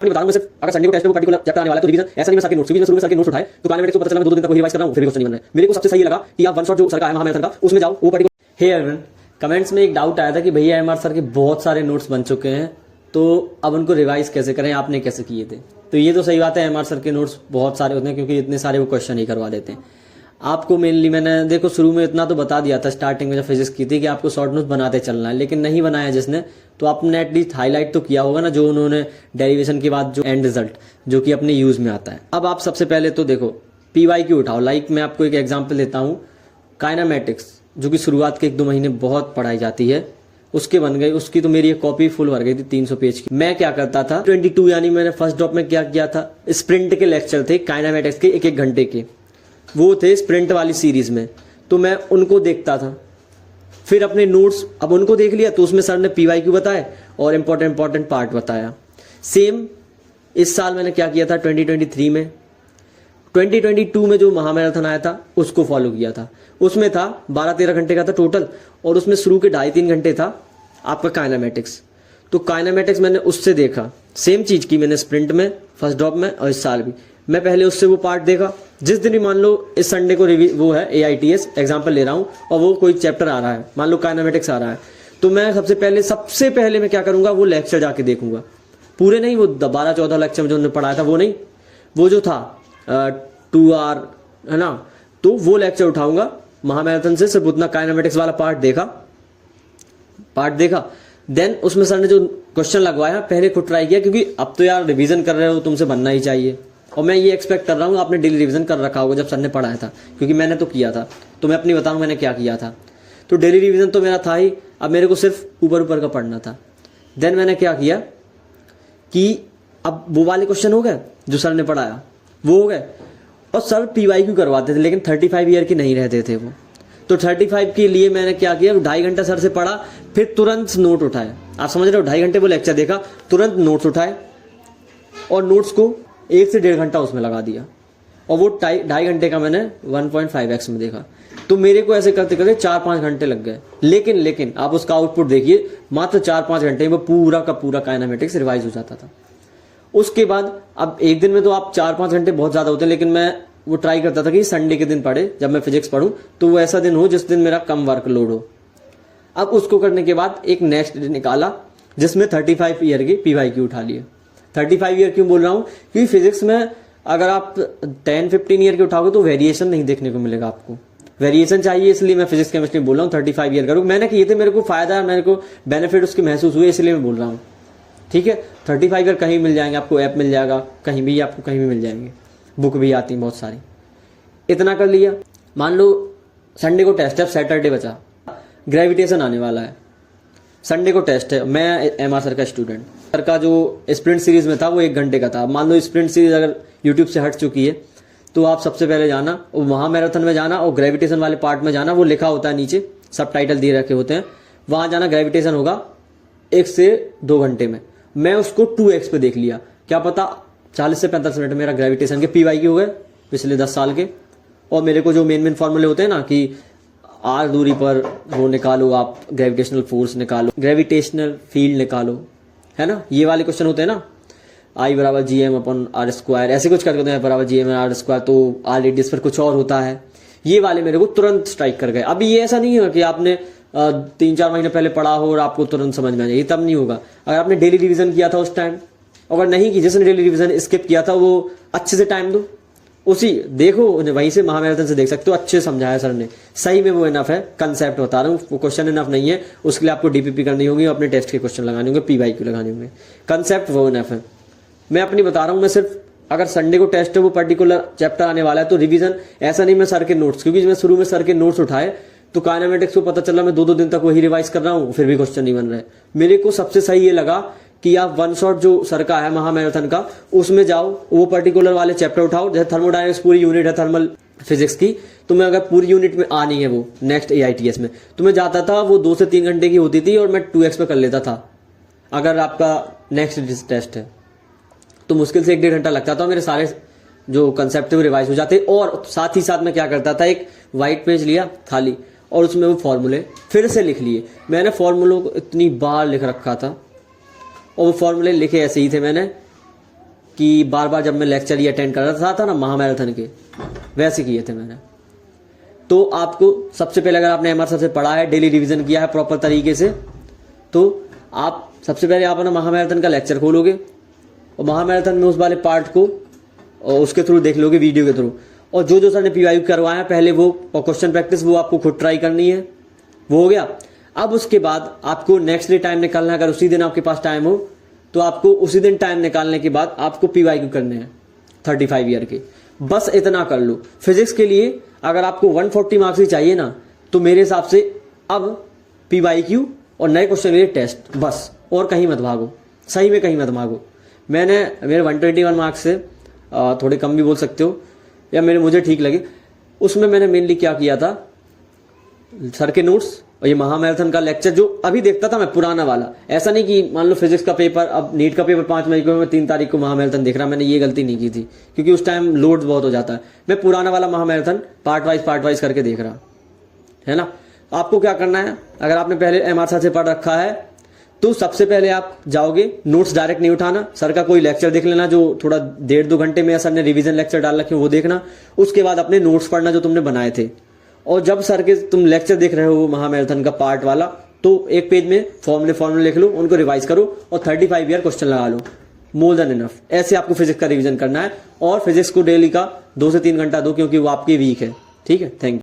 नहीं बता रहा हूं मैं सिर्फ अगर संडे को टेस्ट में पर्टिकुलर चैप्टर आने वाला है तो रिवीजन ऐसा नहीं मैं सर्किट नोट्स शुरू में सर्किट नोट्स उठाए तो काइनेमेटिक्स को पता चला मैं 2 दिन तक वही रिवाइज कर रहा हूं फिर भी क्वेश्चन नहीं बन रहा है। मेरे को सबसे सही लगा कि आप वन शॉट जो सर का है महामैराथन का उसमें जाओ वो पर्टिकुलर। हे एवरीवन, कमेंट्स में एक डाउट आया था कि भैया एमआर सर के बहुत सारे नोट्स बन चुके हैं तो अब उनको रिवाइज कैसे करें, आपने कैसे किए थे। तो ये तो सही बात है, एमआर सर के नोट्स बहुत सारे होते हैं क्योंकि इतने सारे वो क्वेश्चन ही करवा देते हैं। आपको मेनली मैंने देखो शुरू में इतना तो बता दिया था स्टार्टिंग में जब फिजिक्स की थी कि आपको शॉर्ट नोट्स बनाते चलना है, लेकिन नहीं बनाया जिसने तो आपने एटलीस्ट हाईलाइट तो किया होगा ना जो उन्होंने डेरिवेशन के बाद जो एंड रिजल्ट जो कि अपने यूज में आता है। अब आप सबसे पहले तो देखो पीवाईक्यू उठाओ। लाइक मैं आपको एक एग्जांपल देता हूँ, काइनेमेटिक्स जो कि शुरुआत के 1-2 महीने बहुत पढ़ाई जाती है उसके बन गई, उसकी तो मेरी एक कॉपी फुल भर गई थी 300 पेज की। मैं क्या करता था 22 यानी मैंने फर्स्ट ड्रॉप में क्या किया था, स्प्रिंट के लेक्चर थे काइनेमेटिक्स के 1-1 घंटे के, वो थे स्प्रिंट वाली सीरीज में, तो मैं उनको देखता था। फिर अपने नोट्स अब उनको देख लिया तो उसमें सर ने पीवाईक्यू बताए और इंपॉर्टेंट पार्ट बताया। सेम इस साल मैंने क्या किया था 2023 में, 2022 में जो महामैराथन आया था उसको फॉलो किया था। उसमें था 12-13 घंटे का था टोटल और उसमें शुरू के 2.5-3 घंटे था आपका काइनेमेटिक्स। तो काइनेमेटिक्स मैंने उससे देखा, सेम चीज की मैंने स्प्रिंट में फर्स्ट ड्रॉप में और इस साल भी मैं पहले उससे वो पार्ट देखा। जिस दिन भी मान लो इस संडे को वो है AITS एग्जाम्पल ले रहा हूँ और वो कोई चैप्टर आ रहा है, मान लो काइनेमेटिक्स आ रहा है, तो मैं सबसे पहले मैं क्या करूंगा वो लेक्चर जाके देखूंगा। पूरे नहीं, वो 12-14 लेक्चर में जो उन्होंने पढ़ाया था वो नहीं, वो जो था 2 आवर है ना, तो वो लेक्चर उठाऊंगा महामैराथन से, सिर्फ उतना काइनेमेटिक्स वाला पार्ट देखा। देन उसमें सर ने जो क्वेश्चन लगवाया पहले खुद ट्राई किया, क्योंकि अब तो यार रिवीजन कर रहे हो तुमसे बनना ही चाहिए और मैं ये एक्सपेक्ट कर रहा हूँ आपने डेली रिवीजन कर रखा होगा जब सर ने पढ़ाया था, क्योंकि मैंने तो किया था। तो मैं अपनी बताऊँ मैंने क्या किया था, तो डेली रिवीजन तो मेरा था ही, अब मेरे को सिर्फ ऊपर का पढ़ना था। देन मैंने क्या किया कि अब वो वाले क्वेश्चन हो गए जो सर ने पढ़ाया वो हो गए, और सर पीवाईक्यू करवाते थे लेकिन 35 ईयर की नहीं रहते थे वो। तो 35 के लिए मैंने क्या किया, 2.5 घंटा सर से पढ़ा, फिर तुरंत नोट उठाए। आप समझ रहे हो, 2.5 घंटे वो लेक्चर देखा, तुरंत नोट्स उठाए और नोट्स को 1 से 1.5 घंटा उसमें लगा दिया और वो 2.5 घंटे का मैंने 1.5x में देखा। तो मेरे को ऐसे करते करते 4-5 घंटे लग गए। लेकिन आप उसका आउटपुट देखिए, मात्र 4-5 घंटे में पूरा का पूरा काइनेमेटिक्स रिवाइज हो जाता था। उसके बाद अब एक दिन में तो आप 4-5 घंटे बहुत ज्यादा होते हैं, लेकिन मैं वो ट्राई करता था कि संडे के दिन पढ़े, जब मैं फिजिक्स पढ़ूं तो वो ऐसा दिन हो जिस दिन मेरा कम वर्कलोड हो। अब उसको करने के बाद एक नेक्स्ट डे निकाला जिसमें 35 ईयर की पीवाईक्यू उठा लिए। 35 ईयर क्यों बोल रहा हूं, क्योंकि फिजिक्स में अगर आप 10-15 ईयर के उठाओगे तो वेरिएशन नहीं देखने को मिलेगा आपको, वेरिएशन चाहिए, इसलिए मैं फिजिक्स केमिस्ट्री बोल रहा हूँ 35 ईयर करूँ। मैंने किए थे, मेरे को फायदा, मेरे को बेनिफिट उसके महसूस हुए, इसलिए मैं बोल रहा हूँ। ठीक है, 35 ईयर कहीं मिल जाएंगे आपको, ऐप मिल जाएगा कहीं भी, आपको कहीं भी मिल जाएंगे, बुक भी आती है बहुत सारी। इतना कर लिया, मान लो संडे को टेस्ट है, सैटरडे बचा, ग्रेविटेशन आने वाला है, संडे को टेस्ट है, मैं एमआर सर का स्टूडेंट, सर का जो स्प्रिंट सीरीज में था वो 1 घंटे का था। मान लो स्प्रिंट सीरीज अगर यूट्यूब से हट चुकी है तो आप सबसे पहले जाना और महामैराथन में जाना और ग्रेविटेशन वाले पार्ट में जाना, वो लिखा होता है नीचे, सब टाइटल दिए रखे होते हैं, वहां जाना। ग्रेविटेशन होगा 1 से 2 घंटे में, मैं उसको 2x पे देख लिया, क्या पता 40 से 45 मिनट मेरा ग्रेविटेशन के पीवाईक्यू हो गए पिछले 10 साल के। और मेरे को जो मेन फॉर्मूले होते हैं ना कि r दूरी पर वो निकालो, आप ग्रेविटेशनल फोर्स निकालो, ग्रेविटेशनल फील्ड निकालो, है ना, ये वाले क्वेश्चन होते हैं ना, I = gm/r², ऐसे कुछ करके होते हैं, =gm/r², तो r रेडियस पर कुछ और होता है। ये वाले मेरे को तुरंत स्ट्राइक कर गए। अभी ये ऐसा नहीं है कि आपने 3-4 महीने पहले पढ़ा हो और आपको तुरंत समझ में आ जाए, ये तब नहीं होगा। अगर आपने डेली रिवीजन किया था उस टाइम, अगर नहीं की, जिसने डेली रिवीजन स्किप किया था वो अच्छे से टाइम दो, उसी देखो, वहीं से महामैराथन से देख सकते हो, अच्छे समझाया सर ने, सही में वो इनफ है। कंसेप्ट बता रहा हूँ, वो क्वेश्चन इनफ नहीं है, उसके लिए आपको DPP करनी होगी, अपने टेस्ट के क्वेश्चन लगाने होंगे, पीवाईक्यू लगाने होंगे, कंसेप्ट वो इनफ है। मैं अपनी बता रहा हूँ, मैं सिर्फ अगर संडे को टेस्ट है, वो पर्टिकुलर चैप्टर आने वाला है तो रिवीजन ऐसा नहीं मैं सर के नोट्स, क्योंकि मैं शुरू में सर के नोट्स उठाए तो काइनेमेटिक्स को पता चला मैं 2-2 दिन तक वही रिवाइज कर रहा हूँ, फिर भी क्वेश्चन नहीं बन रहे। मेरे को सबसे सही ये लगा कि आप वन शॉट जो सर का है महामैराथन का, उसमें जाओ, वो पर्टिकुलर वाले चैप्टर उठाओ। जैसे थर्मोडायनेमिक्स पूरी यूनिट है थर्मल फिजिक्स की, तो मैं अगर पूरी यूनिट में आनी है वो नेक्स्ट AITS में, तो मैं जाता था, वो 2 से 3 घंटे की होती थी और मैं 2x पे कर लेता था। अगर आपका नेक्स्ट टेस्ट है तो मुश्किल से 1-1.5 घंटा लगता था, मेरे सारे जो कंसेप्ट वो रिवाइज हो जाते। और साथ ही साथ मैं क्या करता था, एक व्हाइट पेज लिया खाली और उसमें वो फॉर्मूले फिर से लिख लिए। मैंने फॉर्मूलों को इतनी बार लिख रखा था और वो फॉर्मूले लिखे ऐसे ही थे मैंने कि बार बार जब मैं लेक्चर ही अटेंड कर रहा था ना महामैराथन के, वैसे किए थे मैंने। तो आपको सबसे पहले अगर आपने एमआर सर से पढ़ा है, डेली रिवीजन किया है प्रॉपर तरीके से, तो आप सबसे पहले आप ना महामैराथन का लेक्चर खोलोगे और महामैराथन में उस वाले पार्ट को और उसके थ्रू देख लोगे, वीडियो के थ्रू। और जो जो सर ने पीवाई करवाया है पहले वो और क्वेश्चन प्रैक्टिस वो आपको खुद ट्राई करनी है, वो हो गया। अब उसके बाद आपको नेक्स्ट डे टाइम निकालना है, अगर उसी दिन आपके पास टाइम हो तो आपको उसी दिन टाइम निकालने के बाद आपको पीवाई करने हैं 35 ईयर के, बस इतना कर लो। फिजिक्स के लिए अगर आपको 140 मार्क्स ही चाहिए ना, तो मेरे हिसाब से अब पीवाईक्यू और नए क्वेश्चन के लिए टेस्ट, बस, और कहीं मत भागो, सही में कहीं मत भागो। मेरे 121 मार्क्स से थोड़े कम भी बोल सकते हो, या मुझे ठीक लगे, उसमें मैंने मेनली क्या किया था, सर के नोट्स और ये महामैराथन का लेक्चर जो अभी देखता था मैं, पुराना वाला। ऐसा नहीं कि मान लो फिजिक्स का पेपर, अब नीट का पेपर 5 मई को, मैं 3 तारीख को महामैराथन देख रहा, मैंने ये गलती नहीं की थी क्योंकि उस टाइम लोड बहुत हो जाता है। मैं पुराना वाला महामैराथन पार्ट वाइज करके देख रहा है ना। आपको क्या करना है, अगर आपने पहले एमआर सर से पढ़ रखा है तो सबसे पहले आप जाओगे, नोट्स डायरेक्ट नहीं उठाना, सर का कोई लेक्चर देख लेना जो थोड़ा 1.5-2 घंटे में सर ने रिवीजन लेक्चर डाल रखे वो देखना। उसके बाद अपने नोट्स पढ़ना जो तुमने बनाए थे, और जब सर के तुम लेक्चर देख रहे हो महामैराथन का पार्ट वाला, तो एक पेज में फॉर्मूले लिख लो, उनको रिवाइज करो और 35 ईयर क्वेश्चन लगा लो, मोर देन इनफ। ऐसे आपको फिजिक्स का रिवीजन करना है, और फिजिक्स को डेली का 2 से 3 घंटा दो क्योंकि वो आपकी वीक है। ठीक है, थैंक यू।